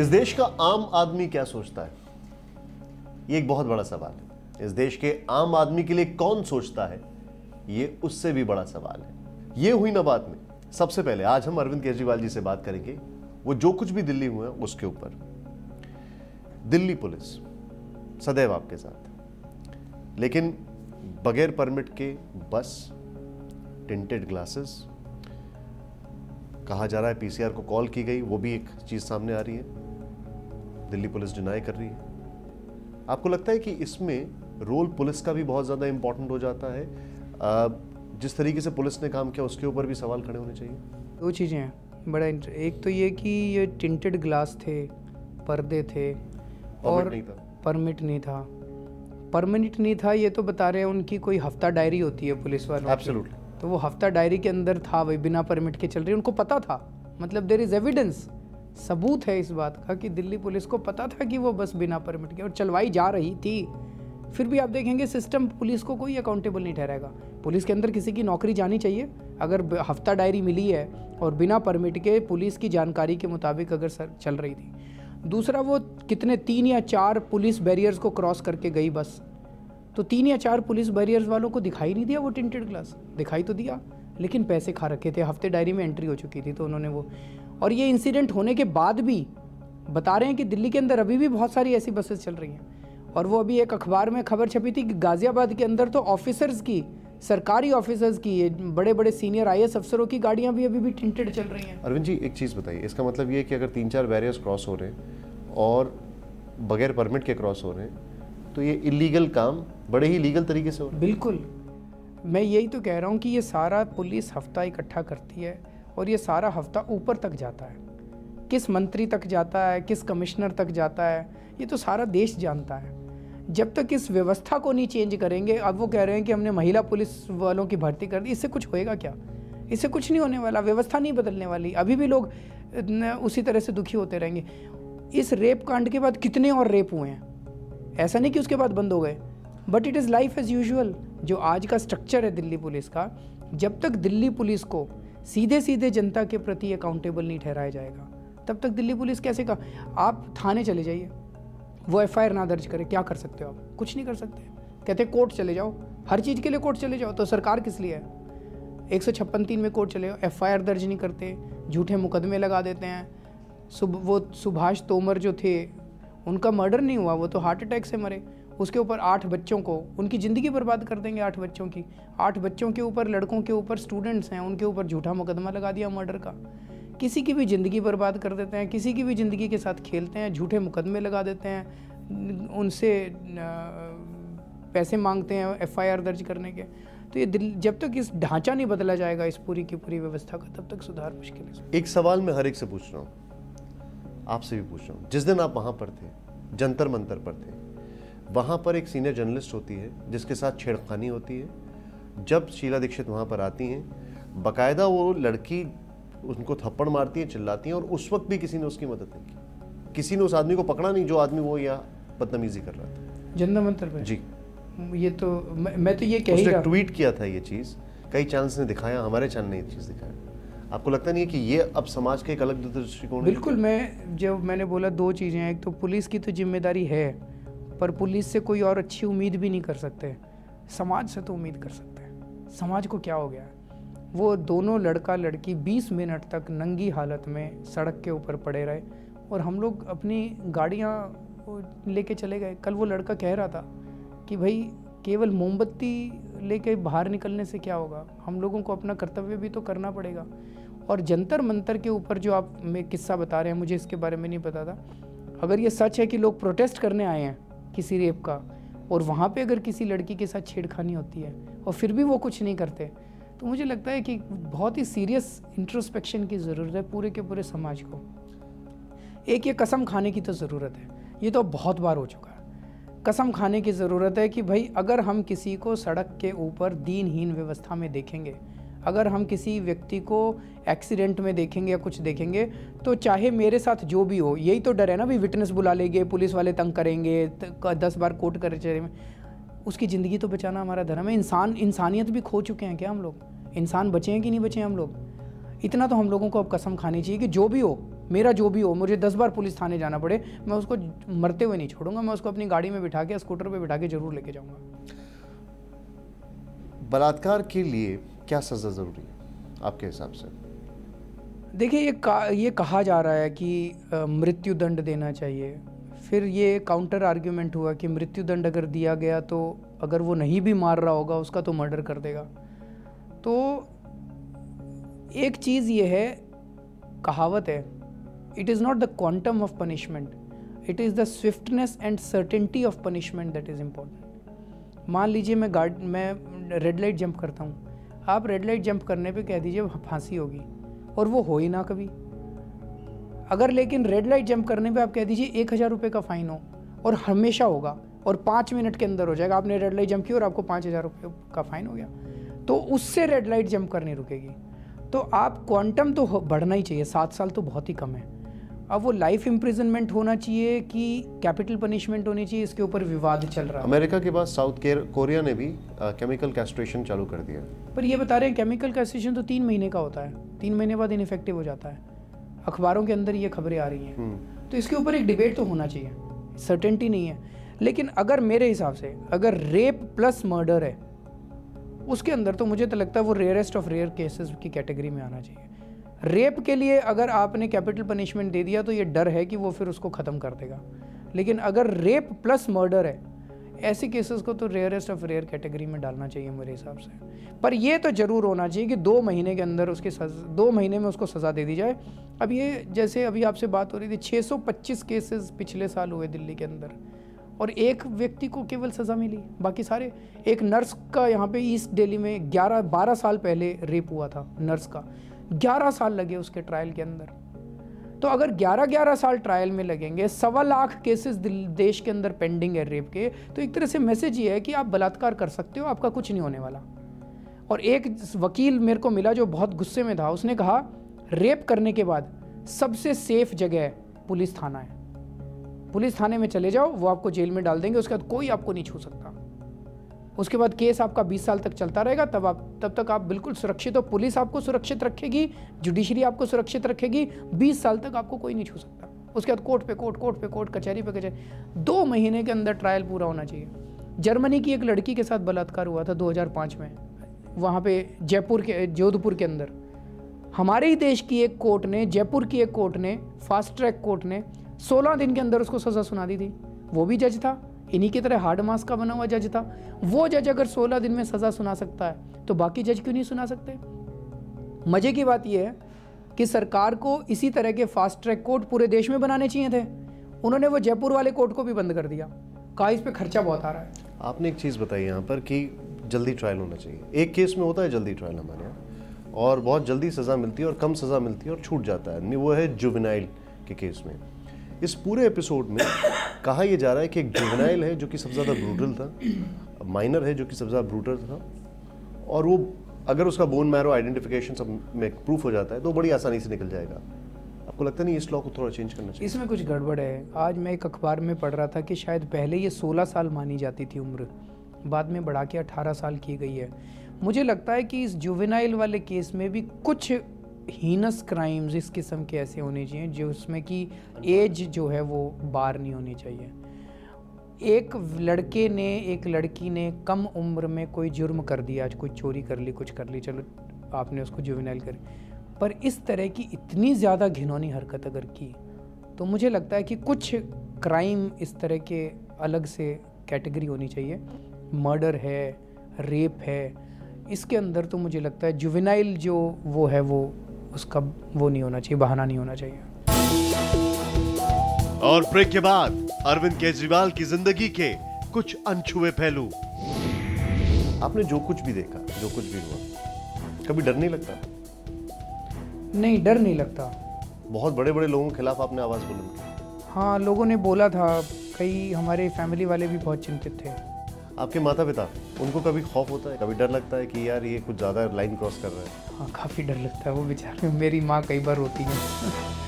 इस देश का आम आदमी क्या सोचता है, ये एक बहुत बड़ा सवाल है। इस देश के आम आदमी के लिए कौन सोचता है, ये उससे भी बड़ा सवाल है। ये हुई ना बात में सबसे पहले आज हम अरविंद केजरीवाल जी से बात करेंगे, वो जो कुछ भी दिल्ली हुआ उसके ऊपर। दिल्ली पुलिस सदैव आपके साथ, लेकिन बगैर परमिट के बस, टिंटेड ग्लासेस, कहा जा रहा है पीसीआर को कॉल की गई, वो भी एक चीज सामने आ रही है, दिल्ली पुलिस डिनाई कर रही है। आपको लगता है कि इसमें रोल पुलिस का भी बहुत ज्यादा इंपॉर्टेंट हो जाता है? जिस तरीके से पुलिस ने काम किया उसके ऊपर भी सवाल खड़े होने चाहिए। दो चीज़ें हैं बड़ा एक तो ये कि ये टिंटेड ग्लास थे, पर्दे थे और परमिट नहीं था। परमिट नहीं था ये तो बता रहे हैं, उनकी कोई हफ्ता डायरी होती है पुलिस वालों की, एब्सोल्युटली, तो वो हफ्ता डायरी के अंदर था, वही बिना परमिट के चल रही, उनको पता था। मतलब देयर इज एविडेंस, सबूत है इस बात का कि दिल्ली पुलिस को पता था कि वो बस बिना परमिट के और चलवाई जा रही थी। फिर भी आप देखेंगे सिस्टम पुलिस को कोई अकाउंटेबल नहीं ठहराएगा। पुलिस के अंदर किसी की नौकरी जानी चाहिए। अगर हफ्ता डायरी मिली है और बिना परमिट के पुलिस की जानकारी के मुताबिक अगर चल रही थी। दूसरा, वो कितने 3 या 4 पुलिस बैरियर्स को क्रॉस करके गई बस, तो 3 या 4 पुलिस बैरियर्स वालों को दिखाई नहीं दिया वो टिंटेड ग्लास? दिखाई तो दिया, लेकिन पैसे खा रखे थे, हफ्ते डायरी में एंट्री हो चुकी थी, तो उन्होंने वो। और ये इंसिडेंट होने के बाद भी बता रहे हैं कि दिल्ली के अंदर अभी भी बहुत सारी ऐसी बसेस चल रही हैं। और वो अभी एक अखबार में खबर छपी थी कि गाजियाबाद के अंदर तो ऑफिसर्स की, सरकारी ऑफिसर्स की, बड़े बड़े सीनियर आईएएस अफसरों की गाड़ियां भी अभी भी टिंटेड चल रही हैं। अरविंद जी एक चीज़ बताइए, इसका मतलब ये है कि अगर 3-4 बैरियर्स क्रॉस हो रहे हैं और बगैर परमिट के क्रॉस हो रहे हैं, तो ये इलीगल काम बड़े ही लीगल तरीके से हो रहा है? बिल्कुल, मैं यही तो कह रहा हूँ कि ये सारा पुलिस हफ्ता इकट्ठा करती है और ये सारा हफ्ता ऊपर तक जाता है, किस मंत्री तक जाता है, किस कमिश्नर तक जाता है, ये तो सारा देश जानता है। जब तक इस व्यवस्था को नहीं चेंज करेंगे, अब वो कह रहे हैं कि हमने महिला पुलिस वालों की भर्ती कर दी, इससे कुछ होएगा क्या? इससे कुछ नहीं होने वाला, व्यवस्था नहीं बदलने वाली, अभी भी लोग उसी तरह से दुखी होते रहेंगे। इस रेप कांड के बाद कितने और रेप हुए हैं, ऐसा नहीं कि उसके बाद बंद हो गए, but it is life as usual. जो आज का स्ट्रक्चर है दिल्ली पुलिस का, जब तक दिल्ली पुलिस को सीधे सीधे जनता के प्रति अकाउंटेबल नहीं ठहराया जाएगा, तब तक दिल्ली पुलिस कैसे का। आप थाने चले जाइए, वो एफआईआर ना दर्ज करे, क्या कर सकते हो आप? कुछ नहीं कर सकते। कहते कोर्ट चले जाओ, हर चीज़ के लिए कोर्ट चले जाओ, तो सरकार किस लिए है? 156(3) में कोर्ट चले जाओ, एफआईआर दर्ज नहीं करते, झूठे मुकदमे लगा देते हैं। वो सुभाष तोमर जो थे, उनका मर्डर नहीं हुआ, वो तो हार्ट अटैक से मरे। उसके ऊपर 8 बच्चों को, उनकी ज़िंदगी बर्बाद कर देंगे 8 बच्चों की। 8 बच्चों के ऊपर, लड़कों के ऊपर, स्टूडेंट्स हैं, उनके ऊपर झूठा मुकदमा लगा दिया मर्डर का। किसी की भी ज़िंदगी बर्बाद कर देते हैं, किसी की भी ज़िंदगी के साथ खेलते हैं, झूठे मुकदमे लगा देते हैं, उनसे पैसे मांगते हैं एफआईआर दर्ज करने के। तो ये जब तक इस ढांचा नहीं बदला जाएगा इस पूरी की पूरी व्यवस्था का, तब तक सुधार मुश्किल है। एक सवाल मैं हर एक से पूछ रहा हूँ, आपसे भी पूछ रहा हूँ। जिस दिन आप वहाँ पर थे, जंतर मंतर पर थे, वहाँ पर एक सीनियर जर्नलिस्ट होती है जिसके साथ छेड़खानी होती है। जब शीला दीक्षित वहाँ पर आती हैं, बाकायदा वो लड़की उनको थप्पड़ मारती है, चिल्लाती है, और उस वक्त भी किसी ने उसकी मदद नहीं की। किसी ने उस आदमी को पकड़ा नहीं जो आदमी वो या बदतमीजी कर रहा था जंतर मंतर पे। जी, ये तो मैं तो ये कह ही रहा, ट्वीट किया था ये चीज़, कई चैनल्स ने दिखाया, हमारे चैनल ने ये चीज़ दिखाया। आपको लगता नहीं है कि ये अब समाज का एक अलग दृष्टिकोण? बिल्कुल, मैंने बोला 2 चीज़ें हैं। एक तो पुलिस की तो जिम्मेदारी है, पर पुलिस से कोई और अच्छी उम्मीद भी नहीं कर सकते, समाज से तो उम्मीद कर सकते हैं। समाज को क्या हो गया है? वो दोनों लड़का लड़की 20 मिनट तक नंगी हालत में सड़क के ऊपर पड़े रहे और हम लोग अपनी गाड़ियाँ लेके चले गए। कल वो लड़का कह रहा था कि भाई केवल मोमबत्ती लेके बाहर निकलने से क्या होगा, हम लोगों को अपना कर्तव्य भी तो करना पड़ेगा। और जंतर मंतर के ऊपर जो आप में किस्सा बता रहे हैं, मुझे इसके बारे में नहीं पता था। अगर ये सच है कि लोग प्रोटेस्ट करने आए हैं किसी रेप का, और वहाँ पे अगर किसी लड़की के साथ छेड़खानी होती है और फिर भी वो कुछ नहीं करते, तो मुझे लगता है कि बहुत ही सीरियस इंट्रोस्पेक्शन की ज़रूरत है पूरे के पूरे समाज को। एक ये कसम खाने की तो ज़रूरत है, ये तो बहुत बार हो चुका है। कसम खाने की ज़रूरत है कि भाई अगर हम किसी को सड़क के ऊपर दीनहीन व्यवस्था में देखेंगे, अगर हम किसी व्यक्ति को एक्सीडेंट में देखेंगे या कुछ देखेंगे, तो चाहे मेरे साथ जो भी हो, यही तो डर है ना, भी विटनेस बुला लेंगे, पुलिस वाले तंग करेंगे, 10 बार कोर्ट कचहरी में, उसकी ज़िंदगी तो बचाना हमारा धर्म है। इंसानियत भी खो चुके हैं क्या हम लोग? इंसान बचे हैं कि नहीं बचे हैं हम लोग? इतना तो हम लोगों को अब कसम खानी चाहिए कि जो भी हो मेरा जो भी हो, मुझे 10 बार पुलिस थाने जाना पड़े, मैं उसको मरते हुए नहीं छोड़ूंगा, मैं उसको अपनी गाड़ी में बिठा के, स्कूटर पे बिठा के जरूर लेके जाऊंगा। बलात्कार के लिए क्या सज़ा ज़रूरी है आपके हिसाब से? देखिए, ये कहा जा रहा है कि मृत्यु दंड देना चाहिए। फिर ये काउंटर आर्ग्यूमेंट हुआ कि मृत्यु दंड अगर दिया गया तो अगर वो नहीं भी मार रहा होगा उसका तो मर्डर कर देगा। तो एक चीज़ ये है, कहावत है, it is not the quantum of punishment, it is the swiftness and certainty of punishment that is important. मान लीजिए मैं रेड लाइट जंप करता हूँ, आप रेड लाइट जंप करने पे कह दीजिए फांसी होगी, और वो हो ही ना कभी। अगर लेकिन रेड लाइट जंप करने पे आप कह दीजिए 1000 रुपये का फ़ाइन हो और हमेशा होगा और 5 मिनट के अंदर हो जाएगा, आपने रेड लाइट जंप की और आपको 5000 रुपये का फ़ाइन हो गया, तो उससे रेड लाइट जंप करनी रुकेगी। तो आप क्वांटम तो बढ़ना ही चाहिए, 7 साल तो बहुत ही कम है। अब वो लाइफ इम्प्रिजनमेंट होना चाहिए कि कैपिटल पनिशमेंट होनी चाहिए, इसके ऊपर विवाद चल रहा है। अमेरिका के बाद साउथ कोरिया ने भी केमिकल कैस्ट्रेशन चालू कर दिया। पर ये बता रहे हैं केमिकल कैस्ट्रेशन तो 3 महीने का होता है, 3 महीने बाद इनफेक्टिव हो जाता है। अखबारों के अंदर ये खबरें आ रही हैं। तो इसके ऊपर एक डिबेट तो होना चाहिए, सर्टेनिटी नहीं है। लेकिन अगर मेरे हिसाब से अगर रेप प्लस मर्डर है, उसके अंदर तो मुझे तो लगता है वो रेयरेस्ट ऑफ रेयर केसेस की कैटेगरी में आना चाहिए। रेप के लिए अगर आपने कैपिटल पनिशमेंट दे दिया तो ये डर है कि वो फिर उसको ख़त्म कर देगा। लेकिन अगर रेप प्लस मर्डर है, ऐसे केसेस को तो रेयरेस्ट ऑफ रेयर कैटेगरी में डालना चाहिए मेरे हिसाब से। पर ये तो ज़रूर होना चाहिए कि 2 महीने के अंदर उसकी 2 महीने में उसको सज़ा दे दी जाए। अब ये जैसे अभी आपसे बात हो रही थी, 625 केसेस पिछले साल हुए दिल्ली के अंदर, और एक व्यक्ति को केवल सज़ा मिली, बाकी सारे। एक नर्स का यहाँ पे ईस्ट दिल्ली में 12 साल पहले रेप हुआ था नर्स का, 11 साल लगे उसके ट्रायल के अंदर। तो अगर 11 साल ट्रायल में लगेंगे, 1.25 लाख केसेस देश के अंदर पेंडिंग है रेप के, तो एक तरह से मैसेज ये है कि आप बलात्कार कर सकते हो, आपका कुछ नहीं होने वाला। और एक वकील मेरे को मिला जो बहुत गुस्से में था, उसने कहा रेप करने के बाद सबसे सेफ जगह पुलिस थाना है, पुलिस थाने में चले जाओ, वो आपको जेल में डाल देंगे, उसके बाद कोई आपको नहीं छू सकता। उसके बाद केस आपका 20 साल तक चलता रहेगा, तब तक आप बिल्कुल सुरक्षित हो, पुलिस आपको सुरक्षित रखेगी, जुडिशरी आपको सुरक्षित रखेगी, 20 साल तक आपको कोई नहीं छू सकता। उसके बाद कोर्ट पे कोर्ट, कचहरी पे कचहरी। 2 महीने के अंदर ट्रायल पूरा होना चाहिए। जर्मनी की एक लड़की के साथ बलात्कार हुआ था 2005 में, वहाँ पे जोधपुर के अंदर। हमारे ही देश की एक कोर्ट ने, जयपुर की एक कोर्ट ने, फास्ट ट्रैक कोर्ट ने 16 दिन के अंदर उसको सज़ा सुना दी थी। वो भी जज था, इन्हीं की तरह हार्ड मास का बना हुआ जज था। वो जज अगर 16 दिन में सज़ा सुना सकता है तो बाकी जज क्यों नहीं सुना सकते? मज़े की बात यह है कि सरकार को इसी तरह के फास्ट ट्रैक कोर्ट पूरे देश में बनाने चाहिए थे। उन्होंने वो जयपुर वाले कोर्ट को भी बंद कर दिया, कहा इस पर खर्चा बहुत आ रहा है। आपने एक चीज़ बताई यहाँ पर कि जल्दी ट्रायल होना चाहिए। एक केस में होता है जल्दी ट्रायल हमारे यहाँ, और बहुत जल्दी सज़ा मिलती है और कम सज़ा मिलती है और छूट जाता है। वो है जुवेनाइल के केस में। इस पूरे एपिसोड में कहा यह जा रहा है कि एक जुवेनाइल है जो कि सबसे ज़्यादा ब्रूटल था, माइनर है जो कि सबसे ज़्यादा ब्रूटल था, और वो अगर उसका बोन मैरो आइडेंटिफिकेशन सब में प्रूफ हो जाता है तो बड़ी आसानी से निकल जाएगा। आपको लगता नहीं इस लॉ को थोड़ा चेंज करना चाहिए? इसमें कुछ गड़बड़ है। आज मैं एक अखबार में पढ़ रहा था कि शायद पहले ये 16 साल मानी जाती थी उम्र, बाद में बढ़ा के 18 साल की गई है। मुझे लगता है कि इस जुवेनाइल वाले केस में भी कुछ हीनस क्राइम्स इस किस्म के ऐसे होने चाहिए जो उसमें कि एज जो है वो बार नहीं होनी चाहिए। एक लड़के ने, एक लड़की ने कम उम्र में कोई जुर्म कर दिया, आज कोई चोरी कर ली, कुछ कर ली, चलो आपने उसको जुवेनाइल करी, पर इस तरह की इतनी ज़्यादा घिनौनी हरकत अगर की तो मुझे लगता है कि कुछ क्राइम इस तरह के अलग से कैटेगरी होनी चाहिए। मर्डर है, रेप है, इसके अंदर तो मुझे लगता है जुवेनाइल जो वो है वो उसका वो नहीं होना चाहिए, बहाना नहीं होना चाहिए। और ब्रेक के बाद अरविंद केजरीवाल की जिंदगी के कुछ अनछुए पहलू। आपने जो कुछ भी देखा, जो कुछ भी हुआ, कभी डर नहीं लगता? नहीं, डर नहीं लगता। बहुत बड़े बड़े लोगों के खिलाफ आपने आवाज बुलंद की। हाँ, लोगों ने बोला था, कई हमारे फैमिली वाले भी बहुत चिंतित थे। आपके माता पिता, उनको कभी खौफ होता है, कभी डर लगता है कि यार ये कुछ ज़्यादा लाइन क्रॉस कर रहा है? हाँ, काफ़ी डर लगता है। वो बेचारे, मेरी माँ कई बार रोती है।